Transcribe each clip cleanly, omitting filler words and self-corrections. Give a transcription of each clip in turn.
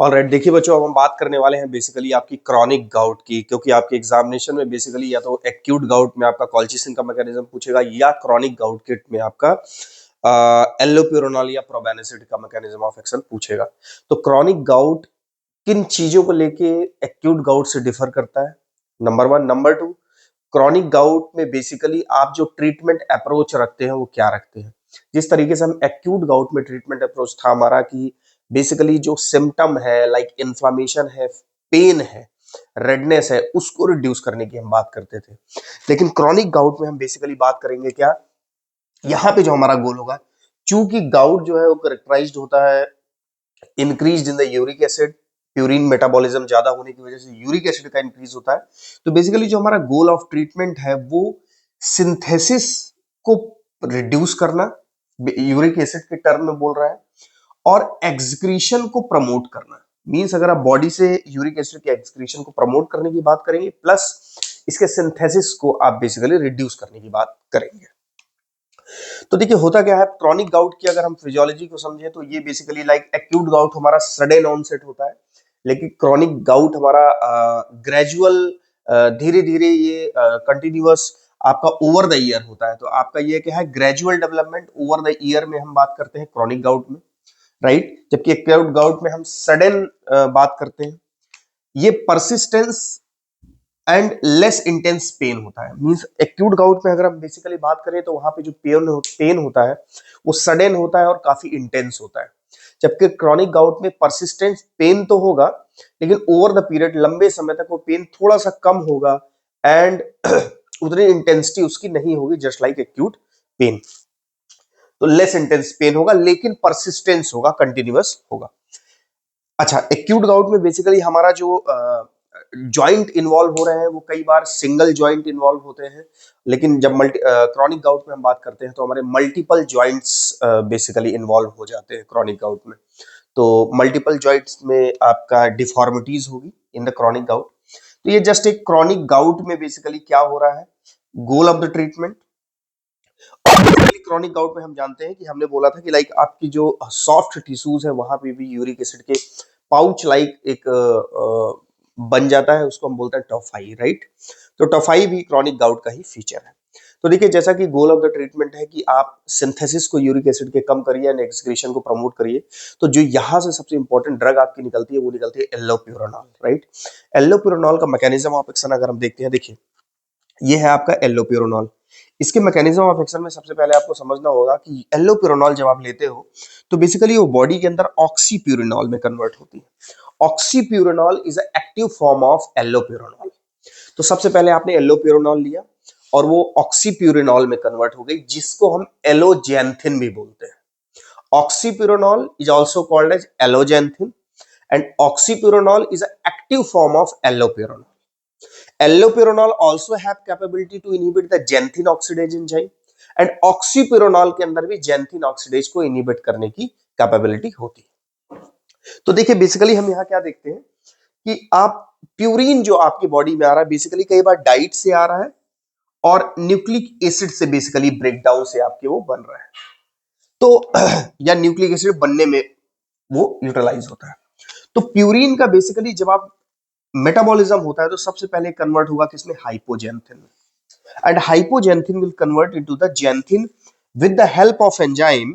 Alright, देखिए बच्चों, अब हम बात करने वाले हैं बेसिकली आपकी क्रॉनिक गाउट की, क्योंकि आपके एग्जामिनेशन में बेसिकली या तो एक्यूट गाउट में आपका कॉल्चिसिन का मैकेनिज्म पूछेगा या क्रॉनिक गाउट किट में आपका एल्लोप्यूरोनॉल या प्रोबेनिसिड का मैकेनिज्म ऑफ एक्शन पूछेगा। तो क्रॉनिक गाउट किन चीजों को लेके एक्यूट गाउट से डिफर करता है, number one. Number two, chronic gout में बेसिकली आप जो ट्रीटमेंट अप्रोच रखते हैं वो क्या रखते हैं। जिस तरीके से हम एक्यूट गाउट में ट्रीटमेंट अप्रोच था हमारा कि बेसिकली जो सिम्टम है लाइक इन्फ्लामेशन है, पेन है, रेडनेस है, उसको रिड्यूस करने की हम बात करते थे। लेकिन क्रॉनिक गाउट में हम बेसिकली बात करेंगे क्या, यहाँ पे जो हमारा गोल होगा, चूंकि गाउट जो है वो करेक्टराइज्ड होता है increase in the uric acid, purine metabolism ज्यादा होने की वजह से यूरिक एसिड का इंक्रीज होता है। तो बेसिकली जो हमारा गोल ऑफ ट्रीटमेंट है वो सिंथेसिस को रिड्यूस करना, यूरिक एसिड के टर्म में बोल रहा है, और एक्सक्रीशन को प्रमोट करना। मींस अगर आप बॉडी से यूरिक एसिड के एक्सक्रीशन को प्रमोट करने की बात करेंगे, प्लस इसके सिंथेसिस को आप बेसिकली रिड्यूस करने की बात करेंगे। तो देखिए होता क्या है, क्रॉनिक गाउट की अगर हम फिजियोलॉजी को समझें तो ये बेसिकली लाइक एक्यूट गाउट हमारा सडन ऑनसेट होता है, लेकिन क्रॉनिक गाउट हमारा ग्रेजुअल, धीरे धीरे ये कंटिन्यूअस आपका ओवर द ईयर होता है। तो आपका ये क्या है, gradual development over the year में हम बात करते हैं क्रॉनिक गाउट में, राइट। जबकि एक्यूट गाउट में हम सडन बात करते हैं। ये persistence and less intense pen होता है। मींस एक्यूट गाउट में अगर हम बेसिकली बात करें तो वहां पे जो पेन होता है वो सडन होता है और काफी इंटेंस होता है। जबकि क्रॉनिक गाउट में परसिस्टेंट पेन तो होगा, लेकिन ओवर द पीरियड लंबे समय तक वो पेन थोड़ा सा कम होगा एंड उतनी इंटेंसिटी उसकी नहीं होगी, जस्ट लाइक एक्यूट पेन। तो लेस इंटेंस पेन होगा लेकिन परसिस्टेंस होगा, कंटिन्यूअस होगा। अच्छा, एक्यूट गाउट में बेसिकली हमारा जो जॉइंट इन्वॉल्व हो रहे हैं वो कई बार सिंगल जॉइंट इन्वॉल्व होते हैं, लेकिन जब क्रॉनिक गाउट में हम बात करते हैं तो हमारे मल्टीपल जॉइंट्स बेसिकली इन्वॉल्व हो जाते हैं क्रॉनिक गाउट में। तो मल्टीपल जॉइंट्स में आपका डिफॉर्मिटीज होगी इन द क्रॉनिक गाउट। तो ये जस्ट एक क्रॉनिक गाउट में बेसिकली क्या हो रहा है, goal of the treatment. Chronic gout में हम जानते हैं कि हमने बोला था कि लाइक आपकी जो सॉफ्ट टिश्यूज है वहां पे भी यूरिक एसिड के पाउच लाइक एक बन जाता है, उसको हम बोलते हैं टॉफाई, राइट। तो टॉफाई भी क्रॉनिक गाउट का ही फीचर है। तो देखिए जैसा कि गोल ऑफ द ट्रीटमेंट है कि आप सिंथेसिस को यूरिक एसिड के कम करिए एंड एक्सक्रीशन को प्रमोट करिए। तो जो यहाँ से सबसे इंपॉर्टेंट ड्रग आपकी निकलती है वो निकलती है एल्लोप्यूरोनॉल, राइट। एल्लोप्यूरोनॉल का मैकेनिज्म ऑफ एक्शन अगर हम देखते हैं, देखिए ये है आपका एल्लोप्यूरोनॉल। इसके मैकेनिज्म ऑफ एक्शन में सबसे पहले आपको समझना होगा कि एल्लोप्यूरोनॉल जब आप लेते हो तो बेसिकली वो बॉडी के अंदर ऑक्सीप्यूरिनॉल में कन्वर्ट होती है। Oxypurinol is a active form of allopurinol. तो सबसे पहले आपने एल्लोप्यूरिनॉल लिया और वो ऑक्सीप्यूरिनॉल में कन्वर्ट हो गई, जिसको हम एलोजेंथिन भी बोलते हैं। Oxypurinol is also called as alloxanthine and oxypurinol is a active form of allopurinol. Allopurinol also have capability to inhibit the xanthine oxidase enzyme and oxypurinol के अंदर भी xanthine oxidase को inhibit करने की कैपेबिलिटी होती है। तो देखिए बेसिकली हम यहाँ क्या देखते हैं कि आप प्यूरिन जो आपकी बॉडी में आ रहा है बेसिकली कई बार डाइट से आ रहा है और न्यूक्लिक एसिड से बेसिकली ब्रेकडाउन से आपके वो बन रहा है। तो या न्यूक्लिक एसिड बनने में वो यूटिलाइज होता है। तो प्यूरिन का बेसिकली जब आप मेटाबॉलिज्म होता है तो सबसे पहले कन्वर्ट होगा किसमें, हाइपोजेंथिन में। And hypoxanthine will convert into the xanthine with the help of enzyme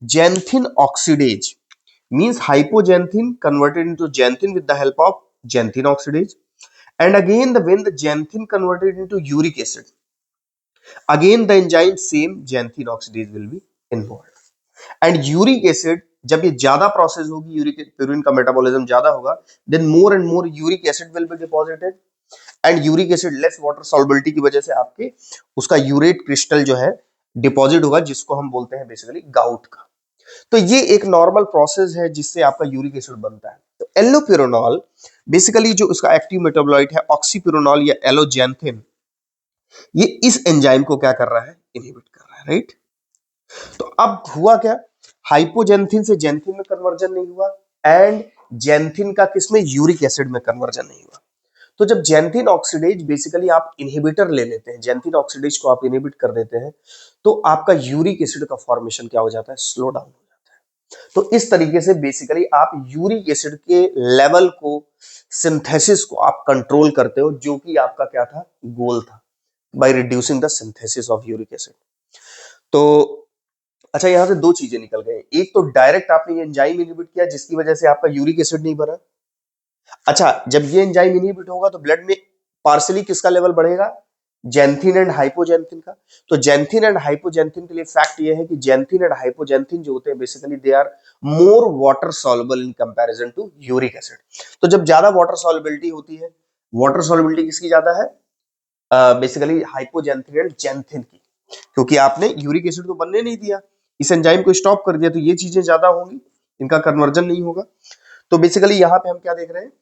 xanthine oxidase. Means hypoxanthine converted into xanthine with the help of xanthine oxidase. And again the when the xanthine converted into uric acid, again the enzyme same xanthine oxidase will be involve. And uric acid जब ये ज्यादा process होगी, uric purine का metabolism ज्यादा होगा, then more and more uric acid will be deposited and uric acid less water solubility की वजह से आपके उसका यूरेट क्रिस्टल जो है डिपॉजिट होगा, जिसको हम बोलते हैं बेसिकली गाउट का। तो ये एक नॉर्मल प्रोसेस है जिससे आपका यूरिक एसिड बनता है। तो एल्लोप्यूरिनॉल बेसिकली जो उसका एक्टिव मेटाबोलाइट है ऑक्सीप्यूरिनॉल या एलोजेंथिन, ये इस एंजाइम को क्या कर रहा है, इनहिबिट कर रहा है, राइट। तो अब हुआ क्या, हाइपोजेंथिन से जेंथिन में कन्वर्जन नहीं हुआ एंड जेंथिन का किसमें, यूरिक एसिड में कन्वर्जन नहीं हुआ। तो जब जेंथिन ऑक्सीडेज बेसिकली आप इनहिबिटर ले लेते हैं, जेंथिन ऑक्सीडेज को आप इनहिबिट कर देते हैं, तो आपका यूरिक एसिड का फॉर्मेशन क्या हो जाता है, स्लो डाउन हो जाता है। तो इस तरीके से बेसिकली आप यूरिक एसिड के लेवल को, सिंथेसिस को आप कंट्रोल करते हो, जो कि आपका क्या था, गोल था, by reducing the synthesis of uric acid. तो अच्छा, यहां से दो चीजें निकल गए। एक तो डायरेक्ट आपने ये एंजाइम इनहिबिट किया जिसकी वजह से आपका यूरिक एसिड नहीं बना। अच्छा, जब ये एंजाइम इनहिबिट होगा तो ब्लड में पार्सली किसका लेवल बढ़ेगा, जैंथिन एंड हाइपोजैंथिन का। तो जैंथिन एंड हाइपोजैंथिन के लिए फैक्ट ये है कि जैंथिन एंड हाइपोजैंथिन जो होते हैं basically they are more water soluble in comparison to uric acid. तो जब ज्यादा वाटर सॉल्युबिलिटी होती है, वाटर सॉल्युबिलिटी किसकी ज्यादा है, बेसिकली हाइपोजैंथिन एंड जैंथिन की, क्योंकि आपने यूरिक एसिड तो बनने नहीं दिया, इस एंजाइम को स्टॉप कर दिया, तो ये चीजें ज्यादा होंगी, इनका कन्वर्जन नहीं होगा। तो बेसिकली यहाँ पे हम क्या देख रहे हैं,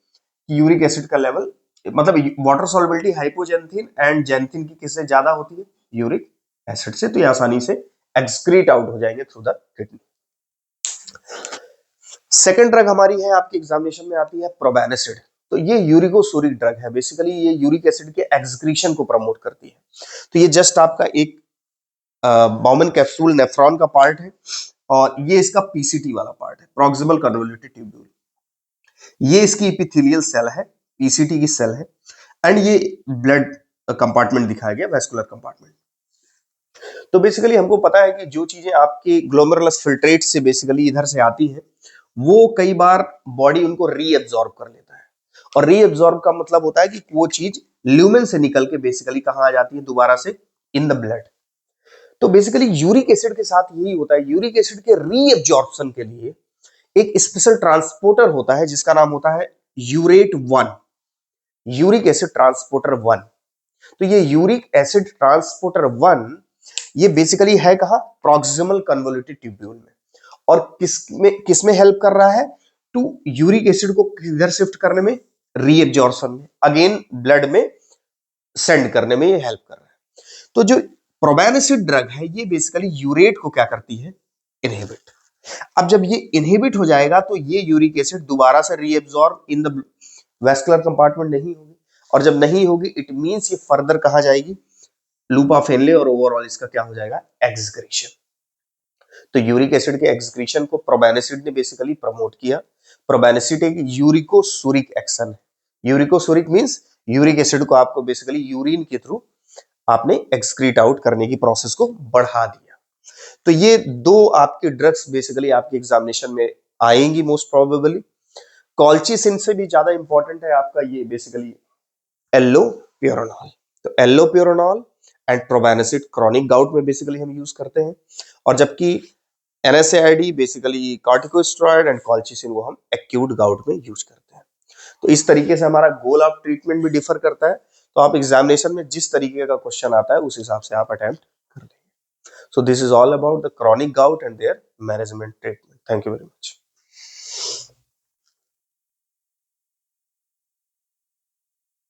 यूरिक एसिड का लेवल, मतलब वाटर सॉल्युबिलिटी हाइपोजैंथिन एंड जैंथिन की किससे ज्यादा होती है, यूरिक एसिड से। तो ये आसानी से एक्सक्रीट आउट हो जाएंगे through the kidney. Second drug हमारी है, आपके एग्जामिनेशन में आती है, प्रोबेनिसिड। तो ये यूरिकोसूरिक ड्रग है, बेसिकली ये यूरिक एसिड के एक्सक्रीशन को प्रमोट करती है। तो ये जस्ट आपका एक बाउमन कैप्सूल नेफ्रॉन का पार्ट है, और ये इसका पीसीटी वाला पार्ट है, प्रॉक्सिमल कन्वोल्यूटेड ट्यूब्यूल। ये इसकी इपिथेलियल सेल है, पीसीटी की सेल है, एंड ये ब्लड कंपार्टमेंट दिखाया गया, वेस्कुलर कंपार्टमेंट। तो बेसिकली हमको पता है कि जो चीजें आपके ग्लोमेरुलस फिल्ट्रेट से बेसिकली इधर से आती है, वो कई बार बॉडी उनको रीएब्जॉर्ब कर लेता है, और रीएब्जॉर्ब का मतलब होता है कि वो चीज ल्यूमेन से निकल के बेसिकली कहां आ जाती है, दोबारा से इन द ब्लड। तो बेसिकली यूरिक एसिड के साथ यही होता है, यूरिक एसिड के रीएब्जॉर्प्शन के लिए एक स्पेशल ट्रांसपोर्टर होता है जिसका नाम होता है यूरेट 1, यूरिक एसिड ट्रांसपोर्टर 1। तो ये यूरिक एसिड ट्रांसपोर्टर 1 ये बेसिकली है कहां, प्रॉक्सिमल कन्वोल्यूटेड ट्यूब्यूल में, और किसमें हेल्प कर रहा है, टू यूरिक एसिड को किधर शिफ्ट करने में, रीएब्जॉर्प्शन में, अगेन ब्लड में सेंड करने में ये हेल्प कर रहा है। तो जो प्रोबेनिसिड ड्रग है ये बेसिकली यूरेट को क्या करती है, इनहिबिट। अब जब ये इनहिबिट हो जाएगा तो ये यूरिक एसिड दोबारा से reabsorb in the vascular compartment नहीं होगी, और जब नहीं होगी इट मींस ये फर्दर कहां जाएगी, लूप ऑफ हेनले, और ओवरऑल इसका क्या हो जाएगा, एक्सक्रीशन। तो यूरिक एसिड के एक्सक्रीशन को प्रोबेनिसिड ने बेसिकली प्रमोट किया। प्रोबेनिसिड एक यूरिकोसूरिक एक्शन है, यूरिकोसूरिक मींस यूरिक एसिड को आपको बेसिकली यूरिन के थ्रू आपने एक्सक्रीट आउट करने की प्रोसेस को बढ़ा दिया। तो ये दो आपके ड्रग्स बेसिकली आपके एग्जामिनेशन में आएंगी मोस्ट प्रोबेबली। कॉल्चिसिन से भी ज्यादा इंपॉर्टेंट है आपका ये बेसिकली एल्लोप्यूरोनॉल। तो एल्लोप्यूरोनॉल एंड प्रोबेनिसिड क्रॉनिक गाउट में बेसिकली हम यूज करते हैं, और जबकि NSAID basically corticosteroid and colchicine वो हम एक्यूट गाउट में यूज करते हैं। तो इस तरीके से हमारा गोल ऑफ ट्रीटमेंट भी डिफर करता है। तो आप एग्जामिनेशन में जिस तरीके का क्वेश्चन आता है उस हिसाब से आप अटेम्प्ट कर लेंगे। So this is all about the chronic gout and there management treatment. Thank you very much.